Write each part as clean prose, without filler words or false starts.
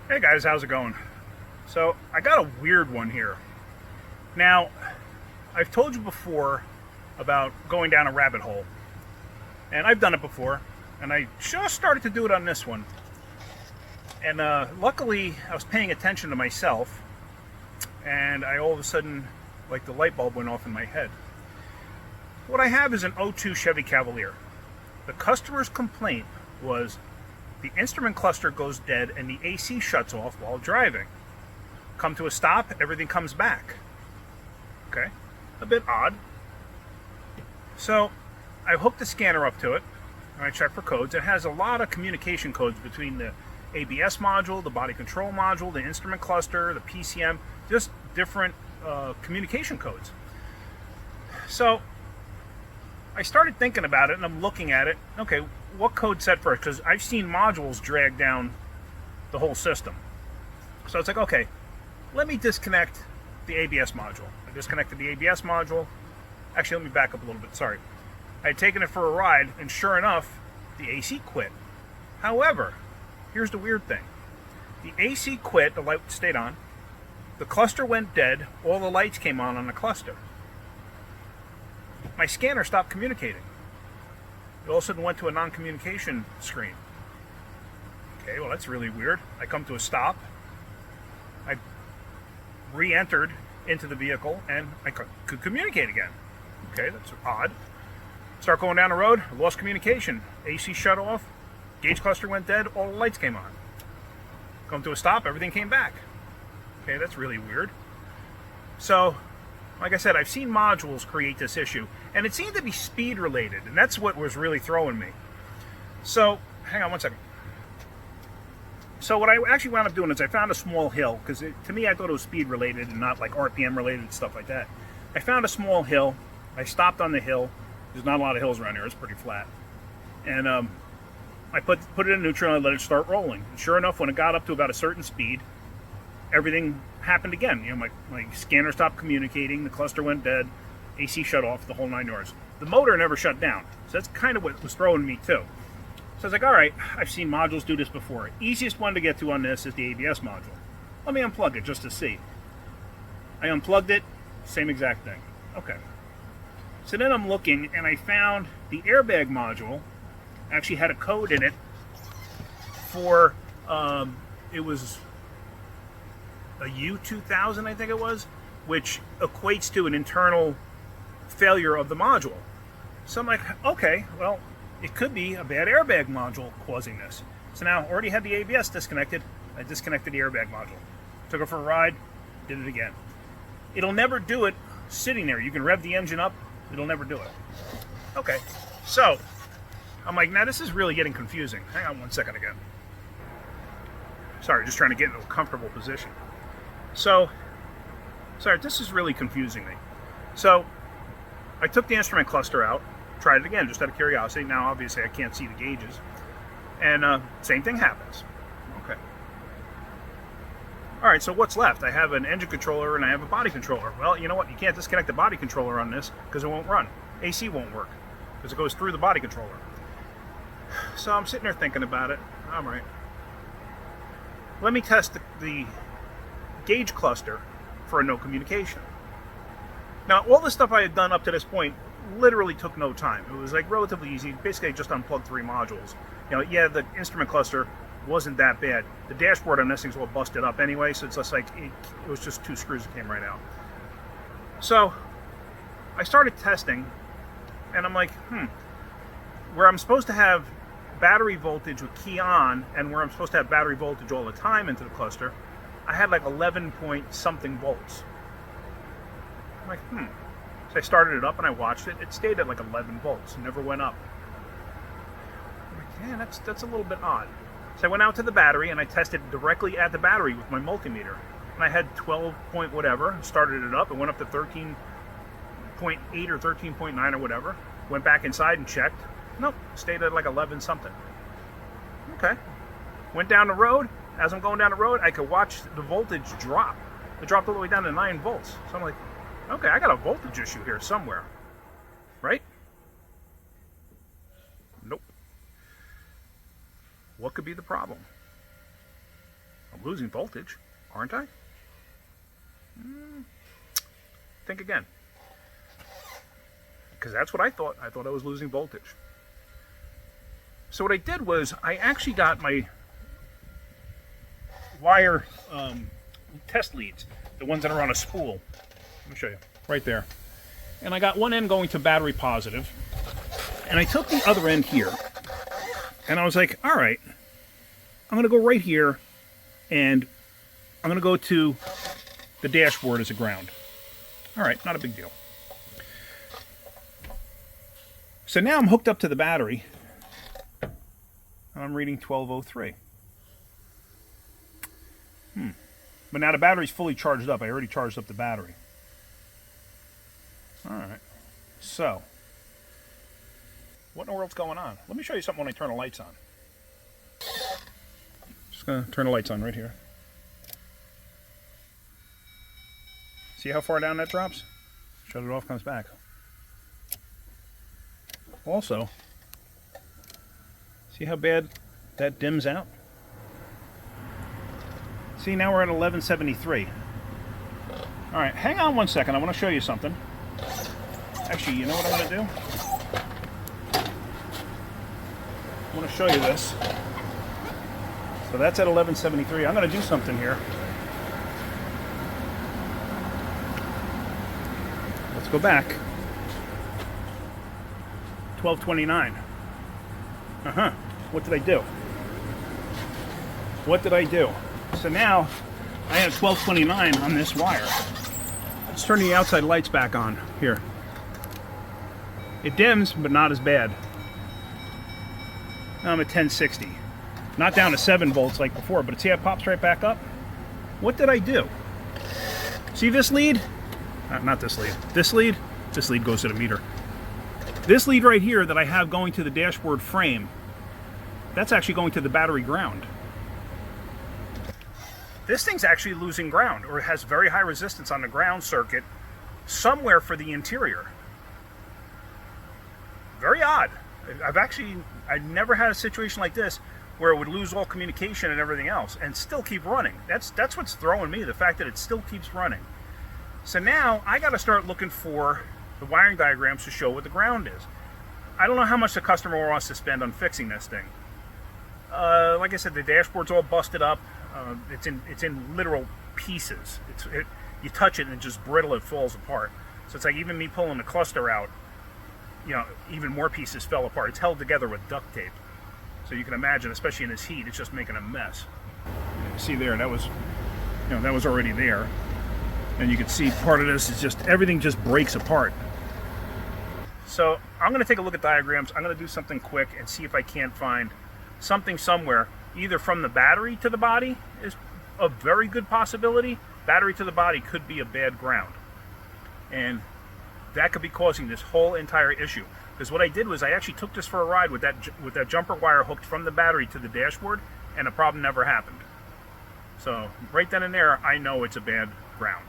Hey guys, how's it going? So, I got a weird one here. Now, I've told you before about going down a rabbit hole, and I've done it before, and I just started to do it on this one. And luckily, I was paying attention to myself, and I all of a sudden, like the light bulb went off in my head. What I have is an '02 Chevy Cavalier. The customer's complaint was the instrument cluster goes dead and the AC shuts off while driving. Come to a stop, everything comes back. Okay, a bit odd. So I hooked the scanner up to it and I checked for codes. It has a lot of communication codes between the ABS module, the body control module, the instrument cluster, the PCM, just different communication codes. So I started thinking about it and I'm looking at it. Okay, what code set first? Because I've seen modules drag down the whole system. So it's like, okay, let me disconnect the ABS module. I disconnected the ABS module. Actually, let me back up a little bit. Sorry. I had taken it for a ride, and sure enough, the AC quit. However, here's the weird thing. The AC quit, the light stayed on. The cluster went dead. All the lights came on the cluster. My scanner stopped communicating. It all of a sudden went to a non-communication screen. Okay, well, that's really weird. I come to a stop. I re-entered into the vehicle and I could communicate again. Okay, that's odd. Start going down the road, I lost communication. AC shut off, gauge cluster went dead, all the lights came on. Come to a stop, everything came back. Okay, that's really weird. So, like I said, I've seen modules create this issue, and it seemed to be speed related, and that's what was really throwing me. So, hang on one second. So what I actually wound up doing is I found a small hill, because to me I thought it was speed related and not like RPM related and stuff like that. I found a small hill. I stopped on the hill. There's not a lot of hills around here. It's pretty flat. And I put it in neutral and I let it start rolling. And sure enough, when it got up to about a certain speed, everything happened again. You know, my scanner stopped communicating, the cluster went dead, AC shut off, the whole 9 yards. The motor never shut down. So that's kind of what was throwing me too. So I was like, all right, I've seen modules do this before. Easiest one to get to on this is the ABS module. Let me unplug it just to see. I unplugged it, same exact thing. Okay. So then I'm looking and I found the airbag module actually had a code in it for, it was a U2000, I think it was, which equates to an internal failure of the module. So I'm like, okay, well, it could be a bad airbag module causing this. So now I already had the ABS disconnected. I disconnected the airbag module. Took it for a ride, did it again. It'll never do it sitting there. You can rev the engine up, it'll never do it. Okay, so I'm like, now this is really getting confusing. Hang on one second again. Sorry, just trying to get into a comfortable position. So, sorry, this is really confusing me. So, I took the instrument cluster out, tried it again, just out of curiosity. Now, obviously, I can't see the gauges. And same thing happens. Okay. All right, so what's left? I have an engine controller and I have a body controller. Well, you know what? You can't disconnect the body controller on this because it won't run. AC won't work because it goes through the body controller. So I'm sitting there thinking about it. All right. Let me test the gauge cluster for a no communication. Now, all the stuff I had done up to this point literally took no time. It was like relatively easy. Basically, I just unplugged 3 modules. You know, yeah, the instrument cluster wasn't that bad. The dashboard on this thing's all busted up anyway, so it's just like it was just 2 screws that came right out. So I started testing, and I'm like, where I'm supposed to have battery voltage with key on, and where I'm supposed to have battery voltage all the time into the cluster, I had like 11 point something volts. I'm like, So I started it up and I watched it. It stayed at like 11 volts, never went up. I'm like, yeah, that's a little bit odd. So I went out to the battery and I tested directly at the battery with my multimeter. And I had 12 point whatever, started it up, it went up to 13.8 or 13.9 or whatever. Went back inside and checked. Nope, stayed at like 11 something. Okay. Went down the road. As I'm going down the road, I could watch the voltage drop. It dropped all the way down to 9 volts. So I'm like, okay, I got a voltage issue here somewhere. Right? Nope. What could be the problem? I'm losing voltage, aren't I? Think again. Because that's what I thought. I thought I was losing voltage. So what I did was I actually got my wire test leads, the ones that are on a spool. Let me show you. Right there. And I got one end going to battery positive, and I took the other end here, and I was like, all right, I'm going to go right here, and I'm going to go to the dashboard as a ground. All right, not a big deal. So now I'm hooked up to the battery, and I'm reading 1203. But now the battery's fully charged up. I already charged up the battery. All right. So, what in the world's going on? Let me show you something when I turn the lights on. Just going to turn the lights on right here. See how far down that drops? Shut it off, comes back. Also, see how bad that dims out? See, now we're at 1173. All right, hang on one second. I want to show you something. Actually, you know what I'm going to do? I want to show you this. So that's at 1173. I'm going to do something here. Let's go back. 1229. What did I do? What did I do? So now I have 1229 on this wire. Let's turn the outside lights back on here. It dims, but not as bad. Now I'm at 1060. Not down to 7 volts like before, but see how it pops right back up? What did I do? See this lead? Not this lead. This lead? This lead goes to the meter. This lead right here that I have going to the dashboard frame, that's actually going to the battery ground. This thing's actually losing ground, or it has very high resistance on the ground circuit somewhere for the interior. Very odd. I've never had a situation like this where it would lose all communication and everything else and still keep running. That's what's throwing me, the fact that it still keeps running. So now I got to start looking for the wiring diagrams to show what the ground is. I don't know how much the customer wants to spend on fixing this thing. Like I said, the dashboard's all busted up. It's in literal pieces. You touch it and it's just brittle. It falls apart. So it's like even me pulling the cluster out, even more pieces fell apart. It's held together with duct tape. So you can imagine, especially in this heat, it's just making a mess. See there, that was already there. And you can see part of this is just, everything just breaks apart. So I'm going to take a look at diagrams. I'm going to do something quick and see if I can't find something somewhere, either from the battery to the body is a very good possibility. Battery to the body could be a bad ground. And that could be causing this whole entire issue. Because what I did was I actually took this for a ride with that jumper wire hooked from the battery to the dashboard, and the problem never happened. So right then and there, I know it's a bad ground.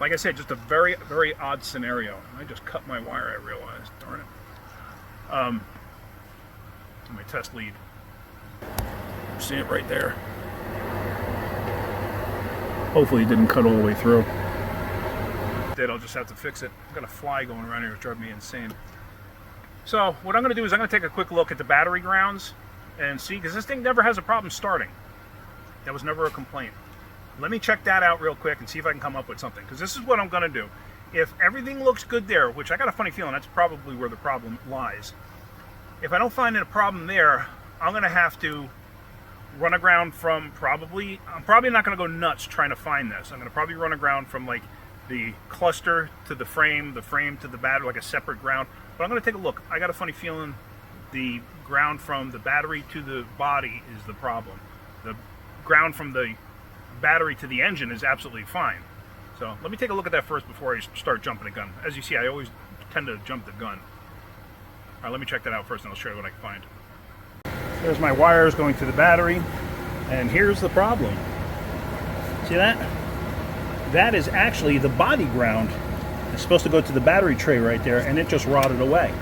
Like I said, just a very, very odd scenario. I just cut my wire, I realized. Darn it. My test lead. See it right there. Hopefully it didn't cut all the way through. If it did, I'll just have to fix it. I've got a fly going around here, it's driving me insane. So what I'm going to do is I'm going to take a quick look at the battery grounds and see, because this thing never has a problem starting. That was never a complaint. Let me check that out real quick and see if I can come up with something, because this is what I'm going to do. If everything looks good there, which I got a funny feeling that's probably where the problem lies. If I don't find a problem there, I'm going to have to run aground from I'm probably not going to go nuts trying to find this. I'm going to probably run aground from like the cluster to the frame to the battery, like a separate ground. But I'm going to take a look. I got a funny feeling the ground from the battery to the body is the problem. The ground from the battery to the engine is absolutely fine. So let me take a look at that first before I start jumping the gun. As you see, I always tend to jump the gun. All right, let me check that out first and I'll show you what I can find. There's my wires going to the battery, and here's the problem. See that? That is actually the body ground. It's supposed to go to the battery tray right there, and it just rotted away.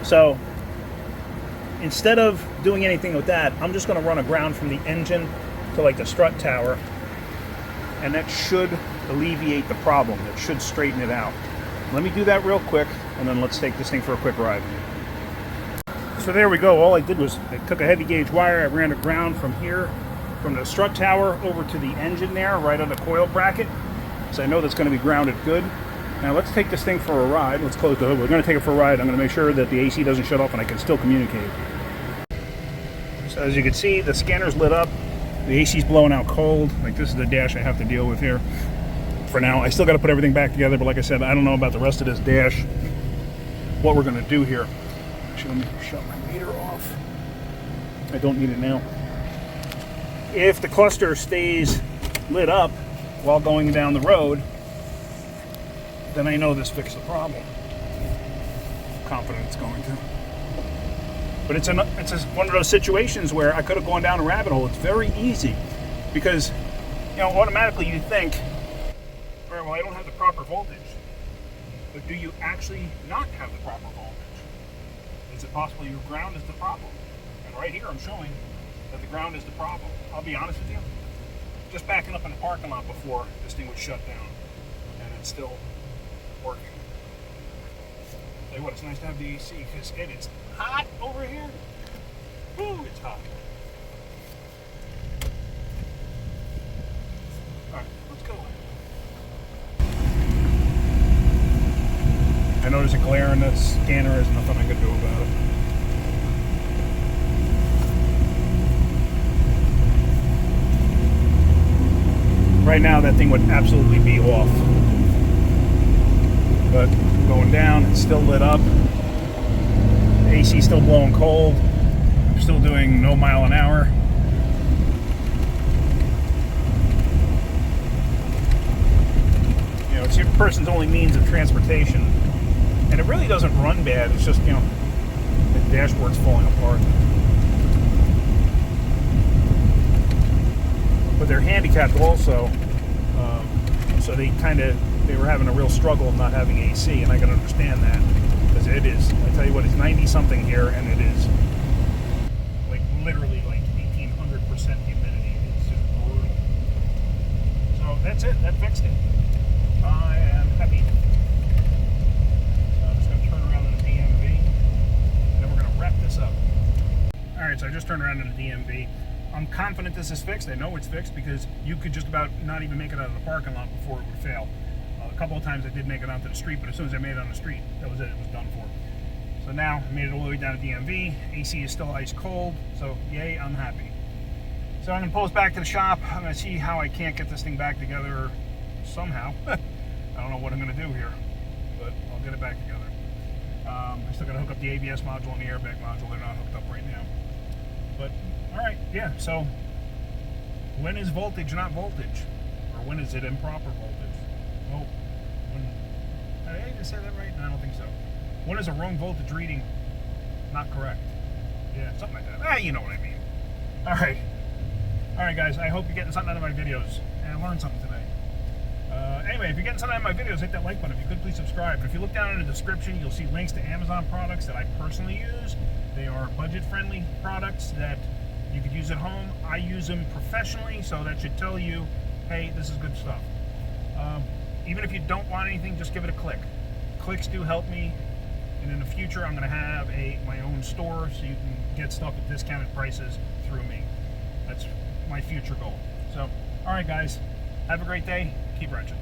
So instead of doing anything with that, I'm just going to run a ground from the engine to like the strut tower, and that should alleviate the problem. That should straighten it out. Let me do that real quick, and then let's take this thing for a quick ride. So there we go. All I did was I took a heavy gauge wire, I ran a ground from here, from the strut tower over to the engine there, right on the coil bracket. So I know that's going to be grounded good. Now let's take this thing for a ride. Let's close the hood. We're going to take it for a ride. I'm going to make sure that the AC doesn't shut off and I can still communicate. So as you can see, the scanner's lit up. The AC's blowing out cold. Like, this is the dash I have to deal with here for now. I still got to put everything back together, but like I said, I don't know about the rest of this dash, what we're going to do here. Actually, let me shut my meter off. I don't need it now. If the cluster stays lit up while going down the road, then I know this fixed the problem. I'm confident it's going to. But it's one of those situations where I could have gone down a rabbit hole. It's very easy because, you know, automatically you think, all right, well, I don't have the proper voltage. But do you actually not have the proper voltage? Is it possible your ground is the problem? And right here I'm showing that the ground is the problem. I'll be honest with you. Just backing up in the parking lot before this thing was shut down, and it's still working. Tell you what, it's nice to have the AC because it is hot over here. Woo, it's hot. All right, let's go. I know there's a glare in the scanner. There's nothing I can do about it. Right now, that thing would absolutely be off. But going down, it's still lit up. The AC still blowing cold. I'm still doing no mile an hour. You know, it's your person's only means of transportation. And it really doesn't run bad. It's just, you know, the dashboard's falling apart. But they're handicapped also, so they were having a real struggle of not having AC, and I can understand that, because it is, I tell you what, it's 90 something here, and it is like literally like 1800% humidity. It's just brutal. So that's it. That fixed it. I am happy. So I'm just going to turn around to the DMV, and then we're going to wrap this up. All right, so I just turned around to the DMV. I'm confident this is fixed. I know it's fixed because you could just about not even make it out of the parking lot before it would fail. A couple of times I did make it onto the street, but as soon as I made it on the street, that was it. It was done for. So now I made it all the way down to DMV. AC is still ice cold, so yay, I'm happy. So I'm going to pull this back to the shop. I'm going to see how I can't get this thing back together somehow. I don't know what I'm going to do here, but I'll get it back together. I still got to hook up the ABS module and the airbag module. They're not hooked up right now. But all right, yeah, so when is voltage not voltage? Or when is it improper voltage? Oh, did I say that right? No, I don't think so. When is a wrong voltage reading not correct? Yeah, something like that. You know what I mean. All right, guys, I hope you're getting something out of my videos and learned something today. Anyway, if you're getting something out of my videos, hit that like button. If you could, please subscribe. If you look down in the description, you'll see links to Amazon products that I personally use. They are budget-friendly products that you could use at home. I use them professionally, so that should tell you, hey, this is good stuff. Even if you don't want anything, just give it a click. Clicks do help me, and in the future, I'm going to have my own store, so you can get stuff at discounted prices through me. That's my future goal. So, all right, guys, have a great day. Keep wrenching.